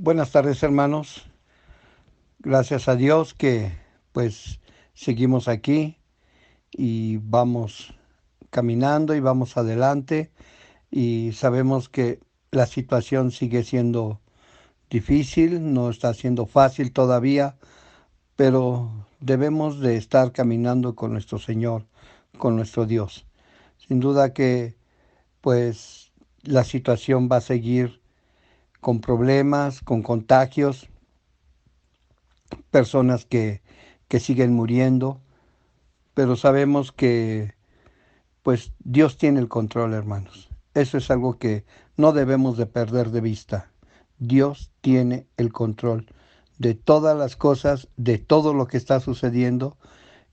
Buenas tardes, hermanos. Gracias a Dios que pues seguimos aquí y vamos caminando y vamos adelante y sabemos que la situación sigue siendo difícil, no está siendo fácil todavía, pero debemos de estar caminando con nuestro Señor, con nuestro Dios. Sin duda que pues la situación va a seguir con problemas, con contagios, personas que siguen muriendo, pero sabemos que pues Dios tiene el control, hermanos. Eso es algo que no debemos de perder de vista. Dios tiene el control de todas las cosas, de todo lo que está sucediendo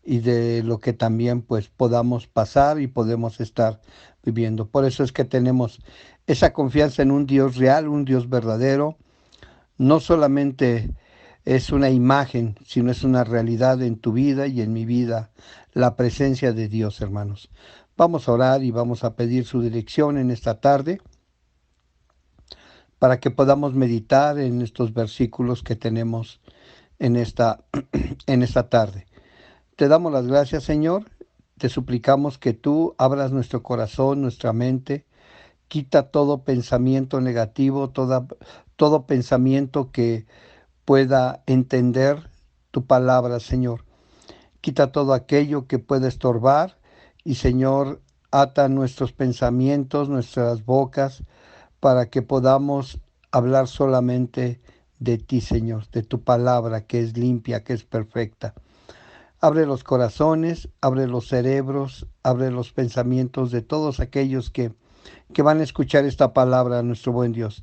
y de lo que también pues podamos pasar y podemos estar viviendo. Por eso es que tenemos esa confianza en un Dios real, un Dios verdadero, no solamente es una imagen, sino es una realidad en tu vida y en mi vida, la presencia de Dios, hermanos. Vamos a orar y vamos a pedir su dirección en esta tarde para que podamos meditar en estos versículos que tenemos en en esta tarde. Te damos las gracias, Señor. Te suplicamos que tú abras nuestro corazón, nuestra mente. Quita todo pensamiento negativo, todo pensamiento que pueda entender tu palabra, Señor. Quita todo aquello que pueda estorbar y, Señor, ata nuestros pensamientos, nuestras bocas, para que podamos hablar solamente de ti, Señor, de tu palabra que es limpia, que es perfecta. Abre los corazones, abre los cerebros, abre los pensamientos de todos aquellos que van a escuchar esta palabra, nuestro buen Dios,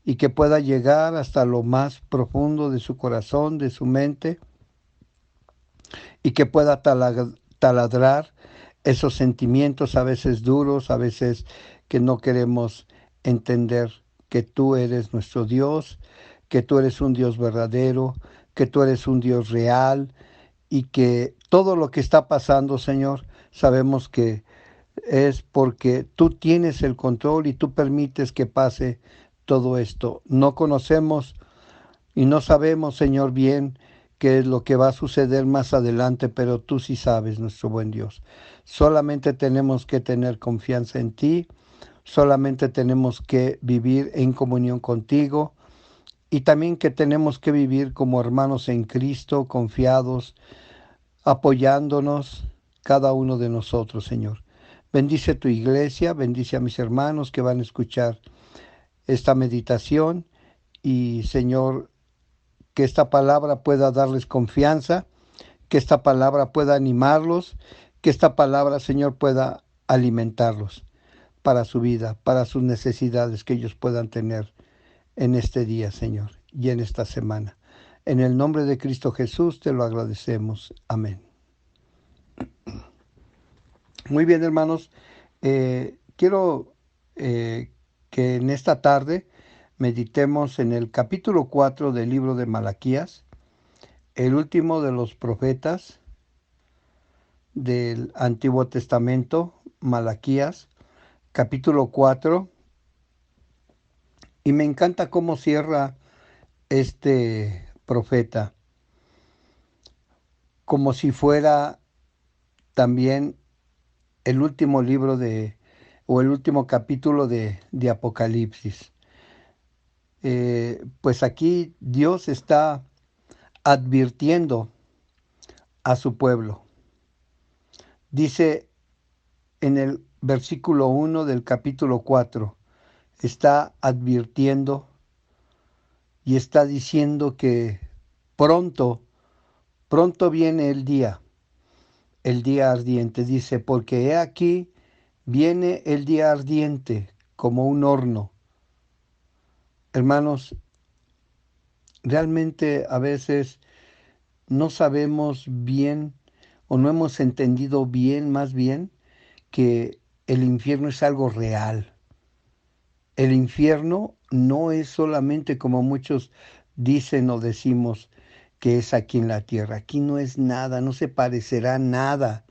y que pueda llegar hasta lo más profundo de su corazón, de su mente, y que pueda taladrar esos sentimientos a veces duros, a veces que no queremos entender que tú eres nuestro Dios, que tú eres un Dios verdadero, que tú eres un Dios real y que todo lo que está pasando, Señor, sabemos que es porque tú tienes el control y tú permites que pase todo esto. No conocemos y no sabemos, Señor, bien qué es lo que va a suceder más adelante, pero tú sí sabes, nuestro buen Dios. Solamente tenemos que tener confianza en ti, solamente tenemos que vivir en comunión contigo y también que tenemos que vivir como hermanos en Cristo, confiados, apoyándonos cada uno de nosotros, Señor. Bendice tu iglesia, bendice a mis hermanos que van a escuchar esta meditación y, Señor, que esta palabra pueda darles confianza, que esta palabra pueda animarlos, que esta palabra, Señor, pueda alimentarlos para su vida, para sus necesidades que ellos puedan tener en este día, Señor, y en esta semana. En el nombre de Cristo Jesús te lo agradecemos. Amén. Muy bien, hermanos. Quiero que en esta tarde meditemos en el capítulo 4 del libro de Malaquías, el último de los profetas del Antiguo Testamento, Malaquías, capítulo 4. Y me encanta cómo cierra este profeta, como si fuera también el último libro o el último capítulo de Apocalipsis. Pues aquí Dios está advirtiendo a su pueblo. Dice en el versículo 1 del capítulo 4, está advirtiendo y está diciendo que pronto, pronto viene el día ardiente. Dice, porque he aquí, viene el día ardiente como un horno. Hermanos, realmente a veces no sabemos bien o no hemos entendido bien, más bien, que el infierno es algo real. El infierno no es solamente como muchos dicen o decimos que es aquí en la tierra. Aquí no es nada, no se parecerá nada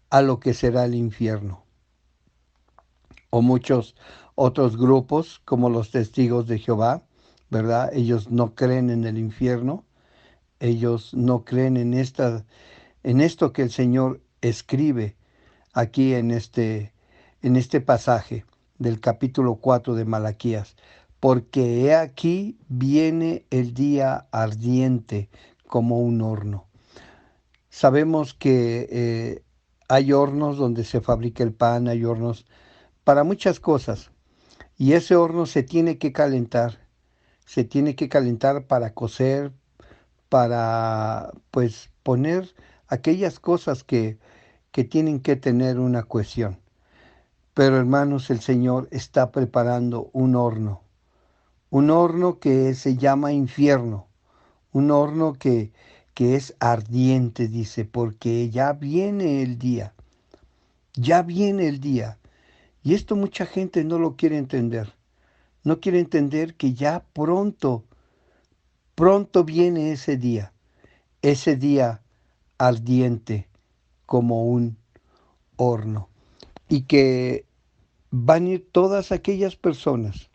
a lo que será el infierno. O muchos otros grupos, como los testigos de Jehová, ¿verdad? Ellos no creen en el infierno, ellos no creen en esto que el Señor escribe aquí en este pasaje del capítulo 4 de Malaquías. Porque he aquí viene el día ardiente como un horno. Sabemos que hay hornos donde se fabrica el pan, hay hornos para muchas cosas. Y ese horno se tiene que calentar para cocer, para pues poner aquellas cosas que tienen que tener una cohesión. Pero hermanos, el Señor está preparando un horno que se llama infierno, un horno que es ardiente, dice, porque ya viene el día, ya viene el día. Y esto mucha gente no lo quiere entender, no quiere entender que ya pronto, pronto viene ese día ardiente como un horno. Y que van a ir todas aquellas personas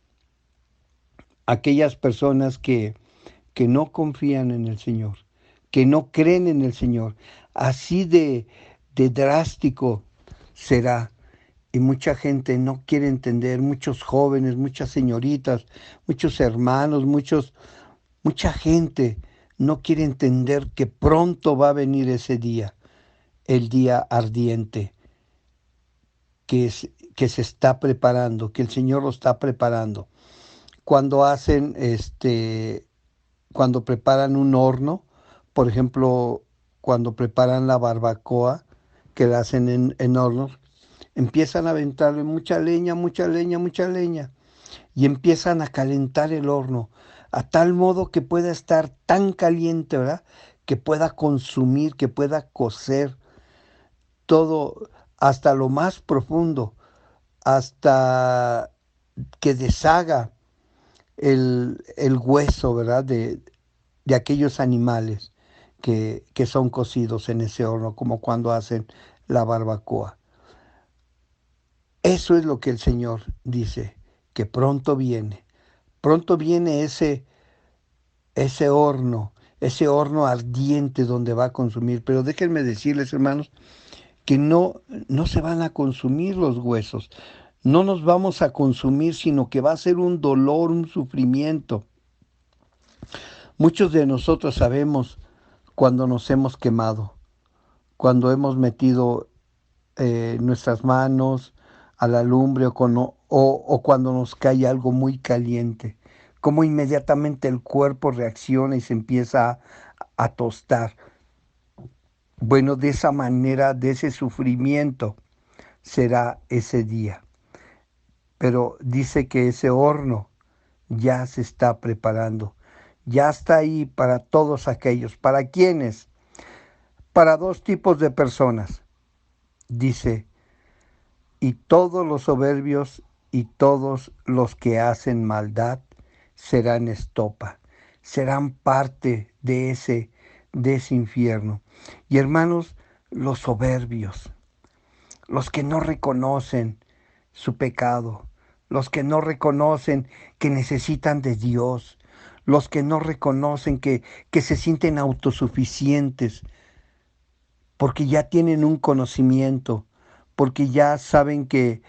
que no confían en el Señor, que no creen en el Señor. Así de drástico será. Y mucha gente no quiere entender, muchos jóvenes, muchas señoritas, muchos hermanos, mucha gente no quiere entender que pronto va a venir ese día, el día ardiente, que se está preparando, que el Señor lo está preparando. Cuando hacen cuando preparan un horno, por ejemplo, cuando preparan la barbacoa, que la hacen en hornos, empiezan a aventarle mucha leña, mucha leña, mucha leña, y empiezan a calentar el horno, a tal modo que pueda estar tan caliente, ¿verdad? Que pueda consumir, que pueda cocer todo hasta lo más profundo, hasta que deshaga el hueso, ¿verdad? De aquellos animales que son cocidos en ese horno, como cuando hacen la barbacoa. Eso es lo que el Señor dice, que pronto viene ese horno ardiente donde va a consumir. Pero déjenme decirles, hermanos, que no se van a consumir los huesos, no nos vamos a consumir, sino que va a ser un dolor, un sufrimiento. Muchos de nosotros sabemos cuando nos hemos quemado, cuando hemos metido nuestras manos a la lumbre o cuando nos cae algo muy caliente, como inmediatamente el cuerpo reacciona y se empieza a tostar. Bueno, de esa manera, de ese sufrimiento será ese día. Pero dice que ese horno ya se está preparando, ya está ahí para todos aquellos. ¿Para quiénes? Para dos tipos de personas. Dice, y todos los soberbios y todos los que hacen maldad serán estopa, serán parte de ese infierno. Y hermanos, los soberbios, los que no reconocen su pecado, los que no reconocen que necesitan de Dios, los que no reconocen que se sienten autosuficientes, porque ya tienen un conocimiento, porque ya saben que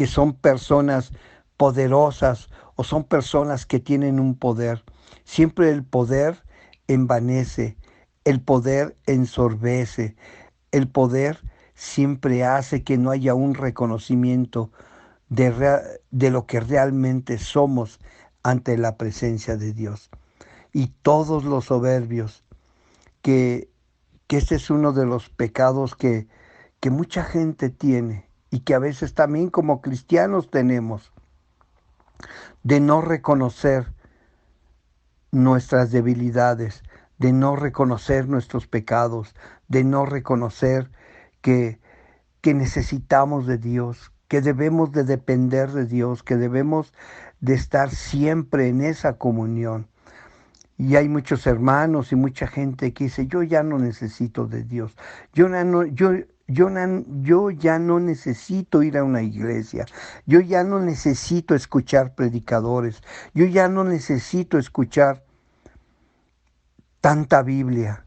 son personas poderosas o son personas que tienen un poder. Siempre el poder envanece, el poder ensorbece, el poder siempre hace que no haya un reconocimiento de lo que realmente somos ante la presencia de Dios. Y todos los soberbios, que, que este es uno de los pecados que mucha gente tiene y que a veces también como cristianos tenemos, de no reconocer nuestras debilidades, de no reconocer nuestros pecados, de no reconocer que, que necesitamos de Dios, que debemos de depender de Dios, que debemos de estar siempre en esa comunión. Y hay muchos hermanos y mucha gente que dice, yo ya no necesito de Dios. yo ya no necesito ir a una iglesia, yo ya no necesito escuchar predicadores, yo ya no necesito escuchar tanta Biblia.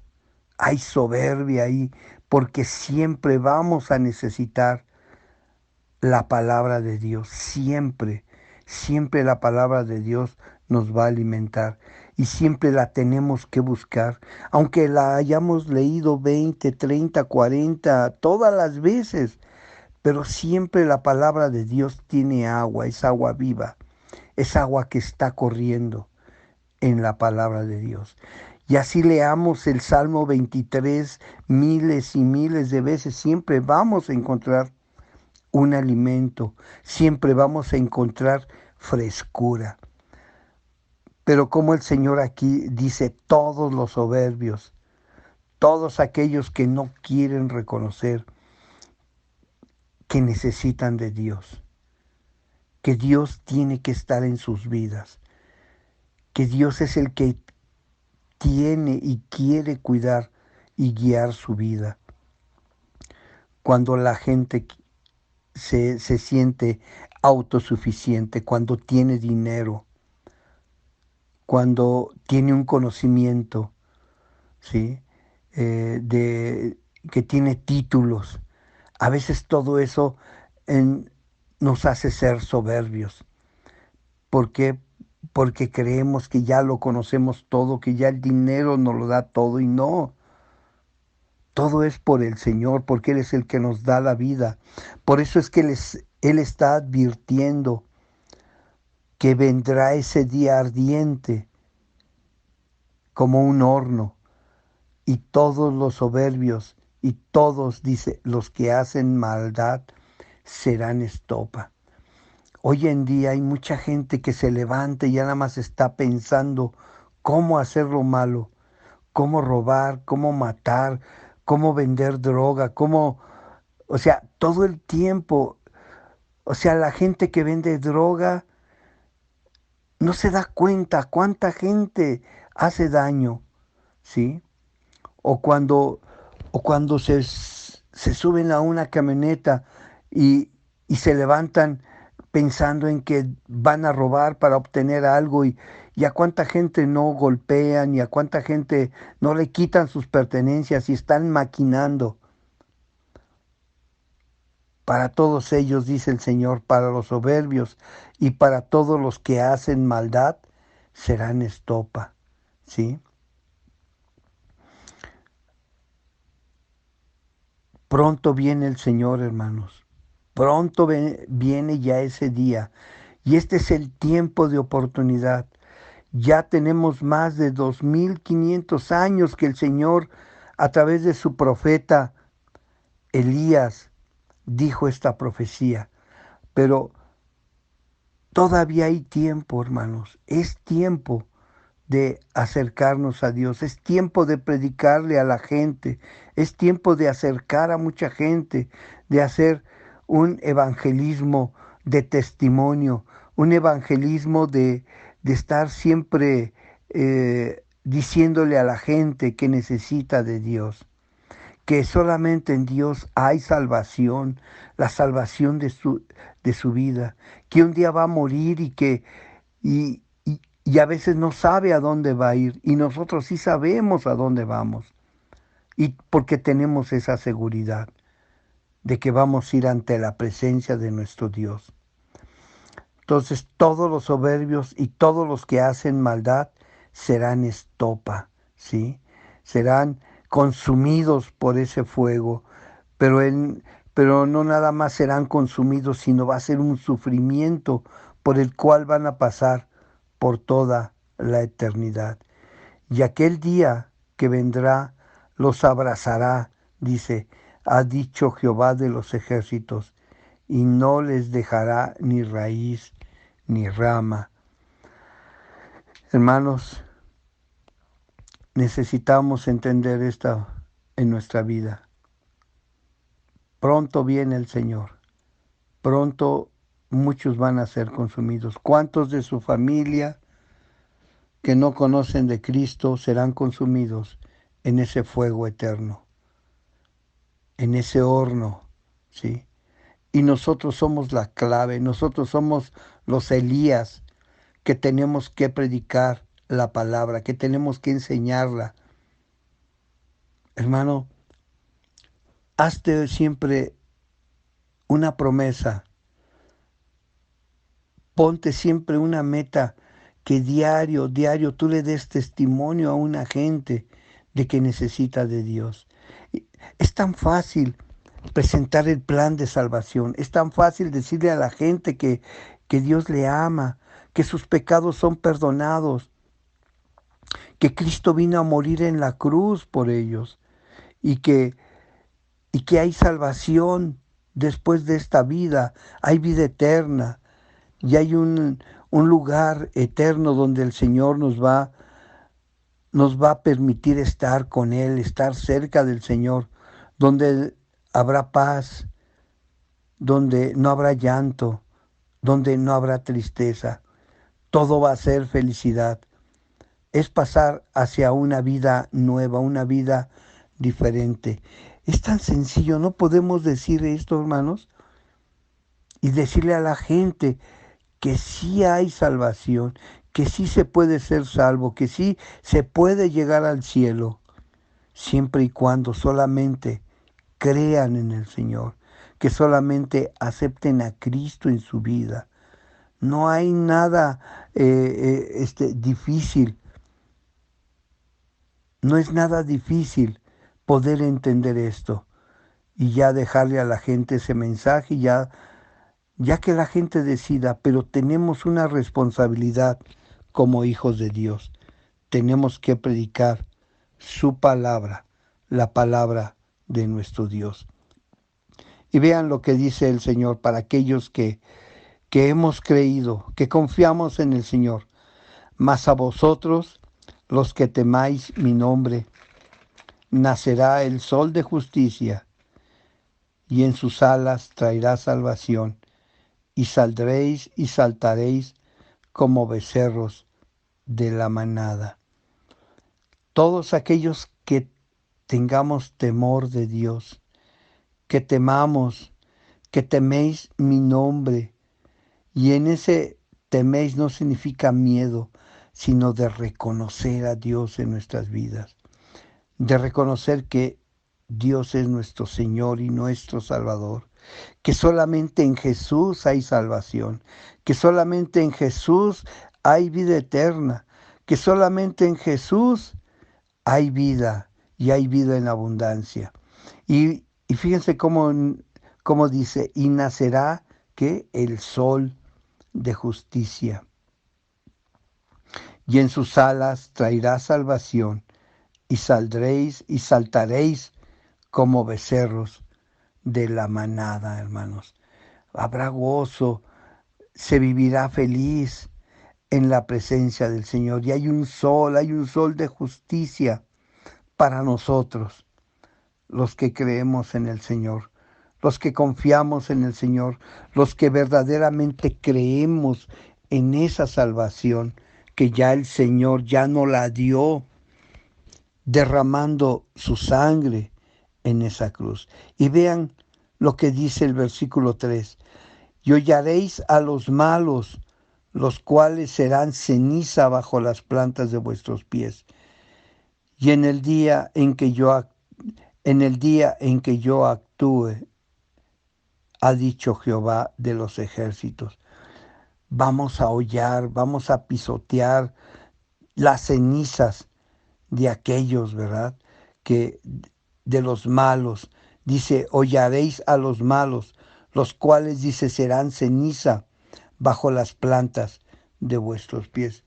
Hay soberbia ahí, porque siempre vamos a necesitar la palabra de Dios, siempre, siempre la palabra de Dios nos va a alimentar y siempre la tenemos que buscar, aunque la hayamos leído 20, 30, 40, todas las veces, pero siempre la palabra de Dios tiene agua, es agua viva, es agua que está corriendo en la palabra de Dios. Y así leamos el Salmo 23 miles y miles de veces, siempre vamos a encontrar un alimento, siempre vamos a encontrar frescura. Pero como el Señor aquí dice, todos los soberbios, todos aquellos que no quieren reconocer que necesitan de Dios, que Dios tiene que estar en sus vidas, que Dios es el que tiene y quiere cuidar y guiar su vida. Cuando la gente se siente autosuficiente, cuando tiene dinero, cuando tiene un conocimiento, ¿sí? Que tiene títulos. A veces todo eso nos hace ser soberbios. ¿Por qué? Porque creemos que ya lo conocemos todo, que ya el dinero nos lo da todo y no. Todo es por el Señor, porque Él es el que nos da la vida. Por eso es que Él está advirtiendo que vendrá ese día ardiente como un horno, y todos los soberbios y todos, dice, los que hacen maldad serán estopa. Hoy en día hay mucha gente que se levanta y ya nada más está pensando cómo hacer lo malo, cómo robar, cómo matar, cómo vender droga, o sea, todo el tiempo, o sea, la gente que vende droga no se da cuenta cuánta gente hace daño, ¿sí? O cuando, o cuando se suben a una camioneta y se levantan pensando en que van a robar para obtener algo y a cuánta gente no golpean y a cuánta gente no le quitan sus pertenencias y están maquinando. Para todos ellos, dice el Señor, para los soberbios y para todos los que hacen maldad, serán estopa, ¿sí? Pronto viene el Señor, hermanos. Pronto viene ya ese día. Y este es el tiempo de oportunidad. Ya tenemos más de 2500 años que el Señor, a través de su profeta Elías, dijo esta profecía. Pero todavía hay tiempo, hermanos. Es tiempo de acercarnos a Dios, es tiempo de predicarle a la gente, es tiempo de acercar a mucha gente, de hacer un evangelismo de testimonio, un evangelismo de estar siempre diciéndole a la gente que necesita de Dios, que solamente en Dios hay salvación, la salvación de su vida, que un día va a morir y a veces no sabe a dónde va a ir, y nosotros sí sabemos a dónde vamos, y porque tenemos esa seguridad de que vamos a ir ante la presencia de nuestro Dios. Entonces todos los soberbios y todos los que hacen maldad serán estopa, ¿sí? Serán consumidos por ese fuego, pero, pero no nada más serán consumidos, sino va a ser un sufrimiento por el cual van a pasar por toda la eternidad. Y aquel día que vendrá los abrazará, dice, ha dicho Jehová de los ejércitos, y no les dejará ni raíz ni rama. Hermanos, necesitamos entender esto en nuestra vida. Pronto viene el Señor. Pronto muchos van a ser consumidos. ¿Cuántos de su familia que no conocen de Cristo serán consumidos en ese fuego eterno? en ese horno, ¿sí? Y nosotros somos la clave, nosotros somos los Elías que tenemos que predicar la palabra, que tenemos que enseñarla. Hermano, hazte siempre una promesa, ponte siempre una meta que diario tú le des testimonio a una gente de que necesita de Dios. Es tan fácil presentar el plan de salvación, es tan fácil decirle a la gente que Dios le ama, que sus pecados son perdonados, que Cristo vino a morir en la cruz por ellos y que hay salvación después de esta vida, hay vida eterna y hay un lugar eterno donde el Señor nos va a permitir estar con Él, estar cerca del Señor, donde habrá paz, donde no habrá llanto, donde no habrá tristeza. Todo va a ser felicidad. Es pasar hacia una vida nueva, una vida diferente. Es tan sencillo, no podemos decir esto, hermanos, y decirle a la gente que sí hay salvación, que sí se puede ser salvo, que sí se puede llegar al cielo, siempre y cuando solamente crean en el Señor, que solamente acepten a Cristo en su vida. No hay nada difícil, no es nada difícil poder entender esto y ya dejarle a la gente ese mensaje, ya que la gente decida, pero tenemos una responsabilidad como hijos de Dios. Tenemos que predicar su palabra, la palabra de nuestro Dios. Y vean lo que dice el Señor para aquellos que hemos creído, que confiamos en el Señor. Mas a vosotros, los que temáis mi nombre, nacerá el sol de justicia, y en sus alas traerá salvación, y saldréis y saltaréis como becerros de la manada. Todos aquellos que tengamos temor de Dios, que temamos, que teméis mi nombre, y en ese teméis no significa miedo, sino de reconocer a Dios en nuestras vidas, de reconocer que Dios es nuestro Señor y nuestro Salvador, que solamente en Jesús hay salvación, que solamente en Jesús hay vida eterna, que solamente en Jesús hay vida y hay vida en abundancia. Y fíjense cómo dice, y nacerá que el sol de justicia, y en sus alas traerá salvación, y saldréis y saltaréis como becerros de la manada, hermanos. Habrá gozo, se vivirá feliz en la presencia del Señor. Y hay un sol de justicia para nosotros, los que creemos en el Señor, los que confiamos en el Señor, los que verdaderamente creemos en esa salvación que ya el Señor ya nos la dio, derramando su sangre en esa cruz. Y vean lo que dice el versículo 3. Y hollaréis a los malos, los cuales serán ceniza bajo las plantas de vuestros pies. Y en el día en que yo actúe, ha dicho Jehová de los ejércitos, vamos a hollar, vamos a pisotear las cenizas de aquellos, ¿verdad? Que de los malos, dice, hollaréis a los malos, los cuales, dice, serán ceniza bajo las plantas de vuestros pies.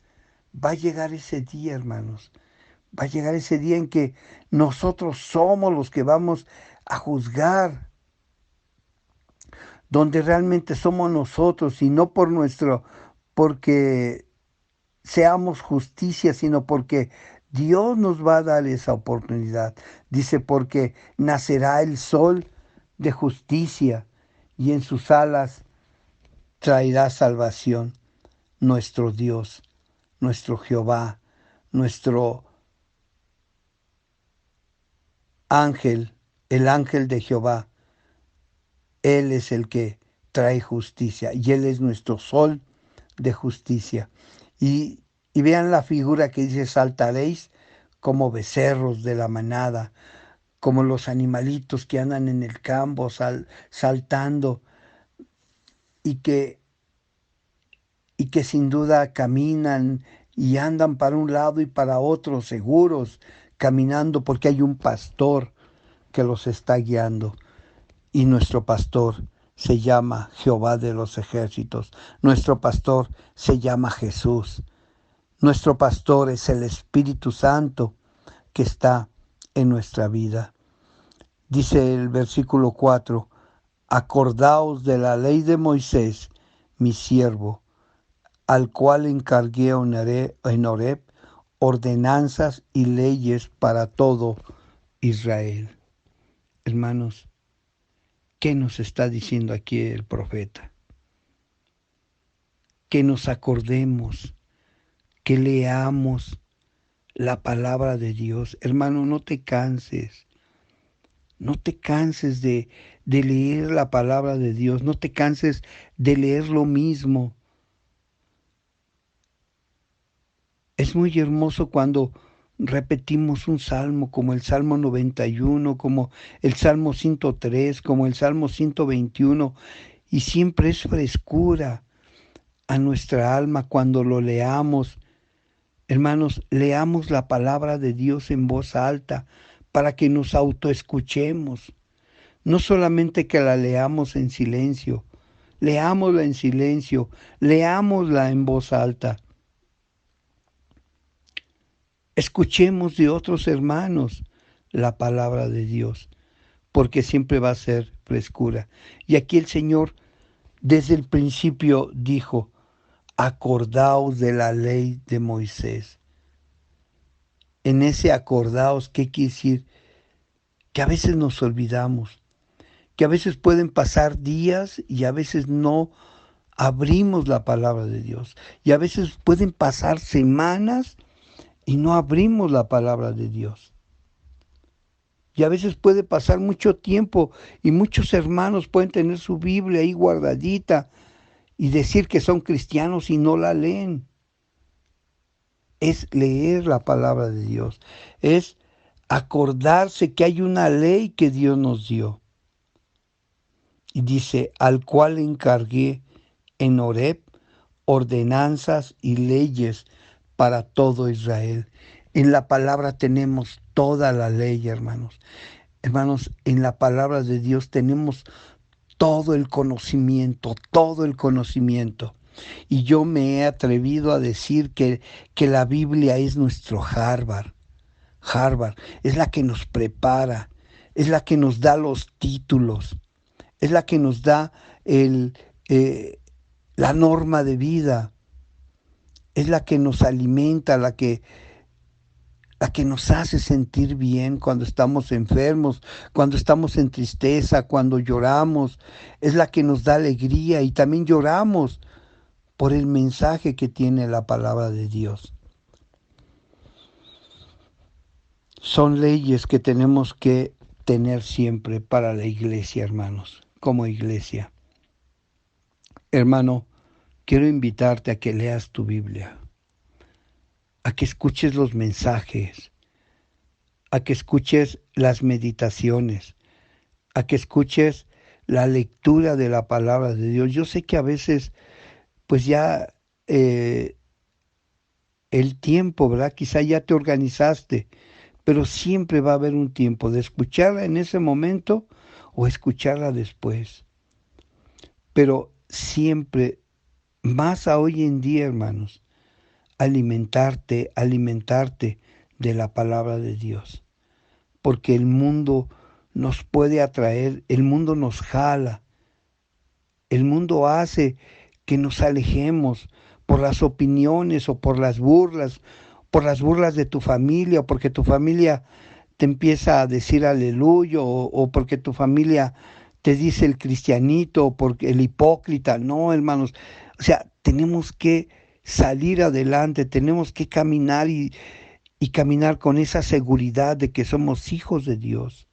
Va a llegar ese día, hermanos. Va a llegar ese día en que nosotros somos los que vamos a juzgar, donde realmente somos nosotros y no porque seamos justicia, sino porque Dios nos va a dar esa oportunidad. Dice, porque nacerá el sol de justicia y en sus alas traerá salvación nuestro Dios, nuestro Jehová, nuestro ángel el ángel de Jehová, Él es el que trae justicia y Él es nuestro sol de justicia. Y vean la figura que dice, saltaréis como becerros de la manada, como los animalitos que andan en el campo saltando y que, y que sin duda caminan y andan para un lado y para otro seguros, caminando porque hay un pastor que los está guiando. Y nuestro pastor se llama Jehová de los ejércitos. Nuestro pastor se llama Jesús. Nuestro pastor es el Espíritu Santo que está en nuestra vida. Dice el versículo 4, acordaos de la ley de Moisés, mi siervo, al cual encargué en Horeb ordenanzas y leyes para todo Israel. Hermanos, ¿qué nos está diciendo aquí el profeta? Que nos acordemos, que leamos la palabra de Dios. Hermano, no te canses. No te canses de leer la palabra de Dios. No te canses de leer lo mismo. Es muy hermoso cuando repetimos un salmo como el Salmo 91, como el Salmo 103, como el Salmo 121, y siempre es frescura a nuestra alma cuando lo leamos. Hermanos, leamos la palabra de Dios en voz alta para que nos autoescuchemos. No solamente que la leamos en silencio, leámosla en silencio, leámosla en voz alta. Escuchemos de otros hermanos la palabra de Dios, porque siempre va a ser frescura. Y aquí el Señor desde el principio dijo, acordaos de la ley de Moisés. En ese acordaos, ¿qué quiere decir? Que a veces nos olvidamos, que a veces pueden pasar días y a veces no abrimos la palabra de Dios. Y a veces pueden pasar semanas y no abrimos la palabra de Dios. Y a veces puede pasar mucho tiempo y muchos hermanos pueden tener su Biblia ahí guardadita y decir que son cristianos y no la leen. Es leer la palabra de Dios, es acordarse que hay una ley que Dios nos dio. Y dice, al cual encargué en Horeb ordenanzas y leyes para todo Israel. En la palabra tenemos toda la ley, hermanos. Hermanos, en la palabra de Dios tenemos todo el conocimiento, todo el conocimiento. Y yo me he atrevido a decir que la Biblia es nuestro Harvard. Harvard es la que nos prepara, es la que nos da los títulos, es la que nos da la norma de vida, es la que nos alimenta, la que nos hace sentir bien cuando estamos enfermos, cuando estamos en tristeza, cuando lloramos, es la que nos da alegría y también lloramos por el mensaje que tiene la palabra de Dios. Son leyes que tenemos que tener siempre para la iglesia, hermanos, como iglesia. Hermano, quiero invitarte a que leas tu Biblia, a que escuches los mensajes, a que escuches las meditaciones, a que escuches la lectura de la palabra de Dios. Yo sé que a veces, pues ya el tiempo, ¿verdad? Quizá ya te organizaste, pero siempre va a haber un tiempo de escucharla en ese momento o escucharla después. Pero siempre, más a hoy en día, hermanos, alimentarte de la palabra de Dios. Porque el mundo nos puede atraer, el mundo nos jala, el mundo hace que nos alejemos por las opiniones o por las burlas de tu familia, o porque tu familia te empieza a decir aleluya, o porque tu familia te dice el cristianito, o porque el hipócrita. No, hermanos, o sea, tenemos que salir adelante, tenemos que caminar y caminar con esa seguridad de que somos hijos de Dios,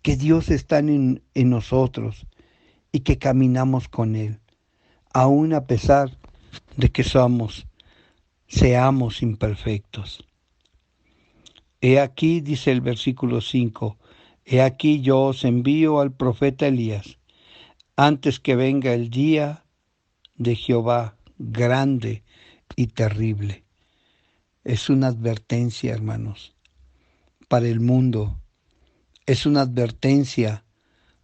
que Dios está en nosotros y que caminamos con Él, aun a pesar de que seamos imperfectos. He aquí, dice el versículo 5, he aquí yo os envío al profeta Elías, antes que venga el día de Jehová grande y terrible. Es una advertencia, hermanos, para el mundo. Es una advertencia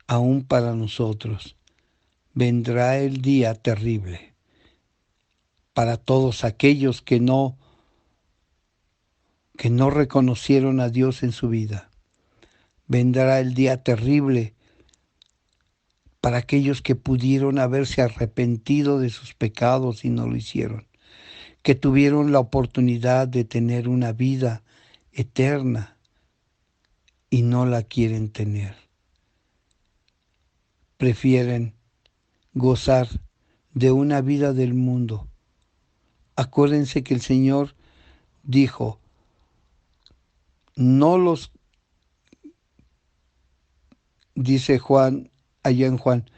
aún para nosotros. Vendrá el día terrible para todos aquellos que no reconocieron a Dios en su vida. Vendrá el día terrible para aquellos que pudieron haberse arrepentido de sus pecados y no lo hicieron, que tuvieron la oportunidad de tener una vida eterna y no la quieren tener. Prefieren gozar de una vida del mundo. Acuérdense que el Señor dijo, dice Juan, allá en Juan,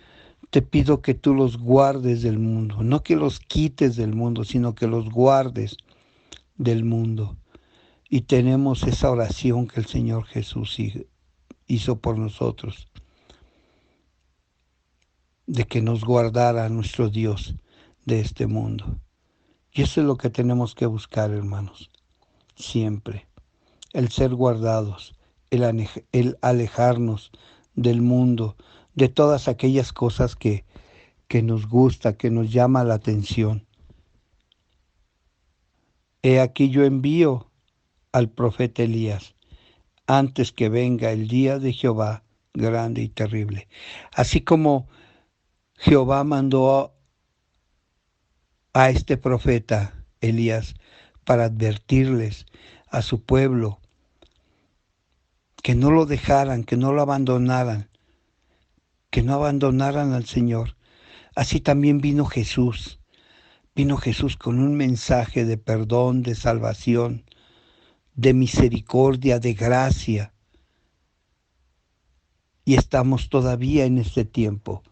te pido que tú los guardes del mundo, no que los quites del mundo, sino que los guardes del mundo. Y tenemos esa oración que el Señor Jesús hizo por nosotros, de que nos guardara nuestro Dios de este mundo. Y eso es lo que tenemos que buscar, hermanos, siempre. El ser guardados, el alejarnos del mundo, de todas aquellas cosas que nos gusta, que nos llama la atención. He aquí yo envío al profeta Elías, antes que venga el día de Jehová grande y terrible. Así como Jehová mandó a este profeta Elías para advertirles a su pueblo que no lo dejaran, que no lo abandonaran, que no abandonaran al Señor. Así también vino Jesús. Vino Jesús con un mensaje de perdón, de salvación, de misericordia, de gracia. Y estamos todavía en este tiempo.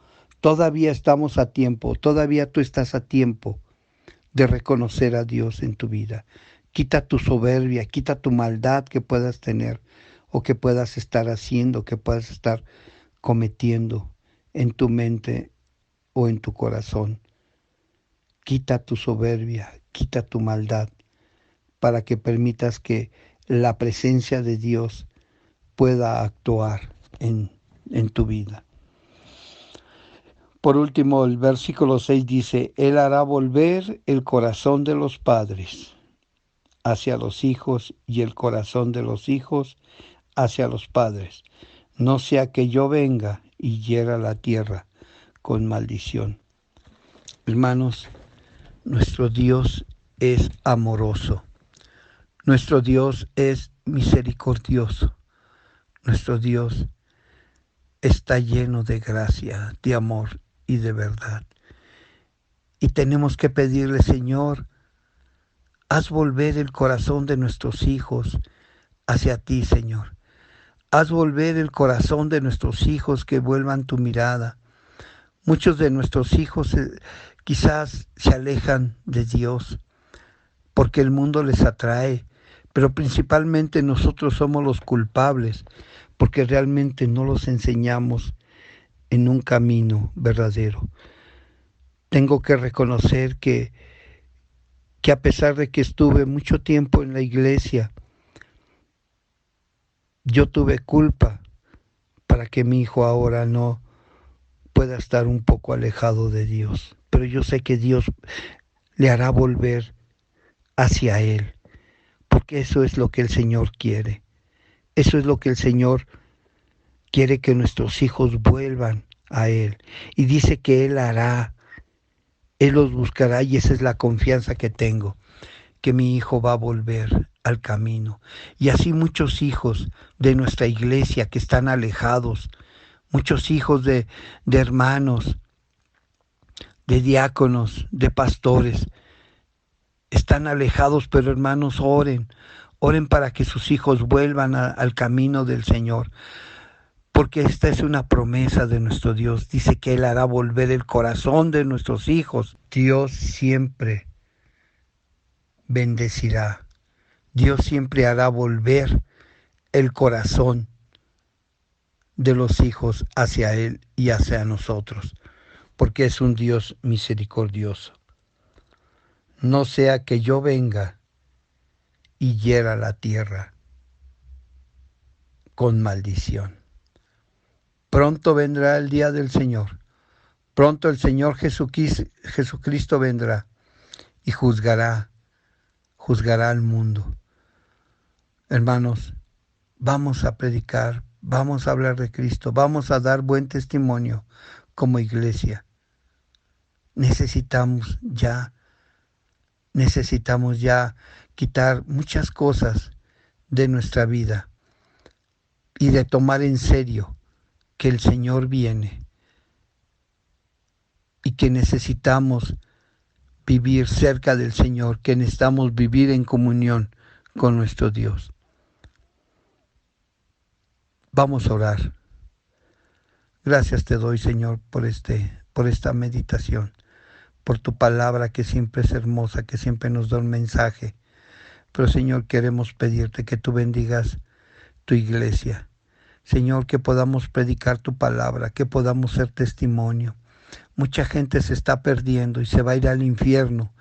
Todavía estamos a tiempo. Todavía tú estás a tiempo de reconocer a Dios en tu vida. Quita tu soberbia, quita tu maldad que puedas tener o que puedas estar haciendo, que puedas estar cometiendo en tu mente o en tu corazón. Quita tu soberbia, quita tu maldad, para que permitas que la presencia de Dios pueda actuar en tu vida. Por último, el versículo 6 dice, Él hará volver el corazón de los padres hacia los hijos y el corazón de los hijos hacia los padres, no sea que yo venga y hiera la tierra con maldición. Hermanos, nuestro Dios es amoroso, nuestro Dios es misericordioso, nuestro Dios está lleno de gracia, de amor y de verdad. Y tenemos que pedirle, Señor, haz volver el corazón de nuestros hijos hacia ti, Señor. Haz volver el corazón de nuestros hijos, que vuelvan tu mirada. Muchos de nuestros hijos quizás se alejan de Dios porque el mundo les atrae, pero principalmente nosotros somos los culpables porque realmente no los enseñamos en un camino verdadero. Tengo que reconocer que a pesar de que estuve mucho tiempo en la iglesia, yo tuve culpa para que mi hijo ahora no pueda estar un poco alejado de Dios. Pero yo sé que Dios le hará volver hacia Él, porque eso es lo que el Señor quiere. Eso es lo que el Señor quiere, que nuestros hijos vuelvan a Él. Y dice que Él hará, Él los buscará, y esa es la confianza que tengo, que mi hijo va a volver al camino. Y así muchos hijos de nuestra iglesia que están alejados, muchos hijos de hermanos, de diáconos, de pastores, están alejados, pero hermanos, oren para que sus hijos vuelvan al camino del Señor. porque esta es una promesa de nuestro Dios. Dice que Él hará volver el corazón de nuestros hijos. Dios siempre bendecirá. Dios siempre hará volver el corazón de los hijos hacia Él y hacia nosotros, porque es un Dios misericordioso. No sea que yo venga y hiera la tierra con maldición. Pronto vendrá el día del Señor. Pronto el Señor Jesucristo vendrá y juzgará al mundo. Hermanos, vamos a predicar, vamos a hablar de Cristo, vamos a dar buen testimonio como iglesia. Necesitamos ya quitar muchas cosas de nuestra vida y de tomar en serio que el Señor viene y que necesitamos vivir cerca del Señor, que necesitamos vivir en comunión con nuestro Dios. Vamos a orar. Gracias te doy, Señor, por esta meditación, por tu palabra que siempre es hermosa, que siempre nos da un mensaje. Pero, Señor, queremos pedirte que tú bendigas tu iglesia. Señor, que podamos predicar tu palabra, que podamos ser testimonio. Mucha gente se está perdiendo y se va a ir al infierno.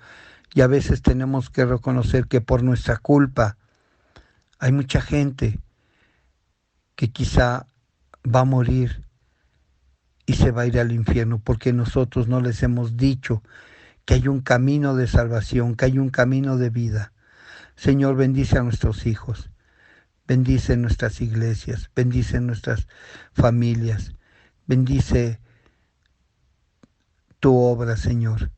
Y a veces tenemos que reconocer que por nuestra culpa hay mucha gente que quizá va a morir y se va a ir al infierno porque nosotros no les hemos dicho que hay un camino de salvación, que hay un camino de vida. Señor, bendice a nuestros hijos. Bendice nuestras iglesias, bendice nuestras familias, bendice tu obra, Señor,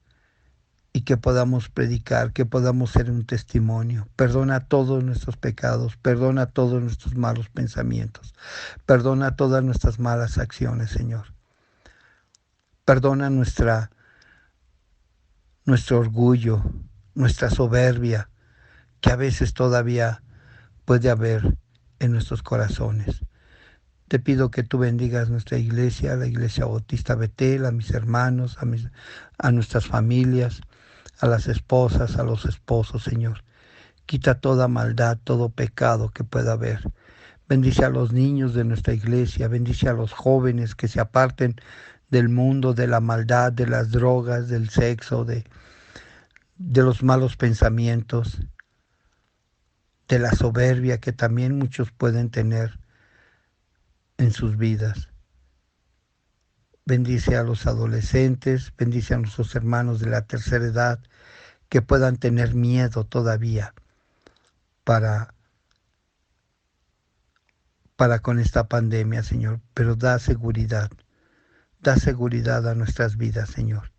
y que podamos predicar, que podamos ser un testimonio. Perdona todos nuestros pecados, perdona todos nuestros malos pensamientos, perdona todas nuestras malas acciones, Señor. Perdona nuestro orgullo, nuestra soberbia, que a veces todavía puede haber en nuestros corazones. Te pido que tú bendigas nuestra iglesia, la Iglesia Bautista Betel, a mis hermanos, a nuestras familias, a las esposas, a los esposos, Señor. Quita toda maldad, todo pecado que pueda haber. Bendice a los niños de nuestra iglesia, bendice a los jóvenes que se aparten del mundo, de la maldad, de las drogas, del sexo, de los malos pensamientos, de la soberbia que también muchos pueden tener en sus vidas. Bendice a los adolescentes, bendice a nuestros hermanos de la tercera edad que puedan tener miedo todavía para con esta pandemia, Señor, pero da seguridad a nuestras vidas, Señor,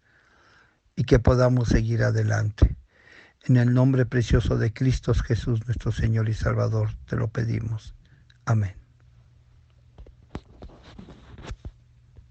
y que podamos seguir adelante. En el nombre precioso de Cristo Jesús, nuestro Señor y Salvador, te lo pedimos. Amén.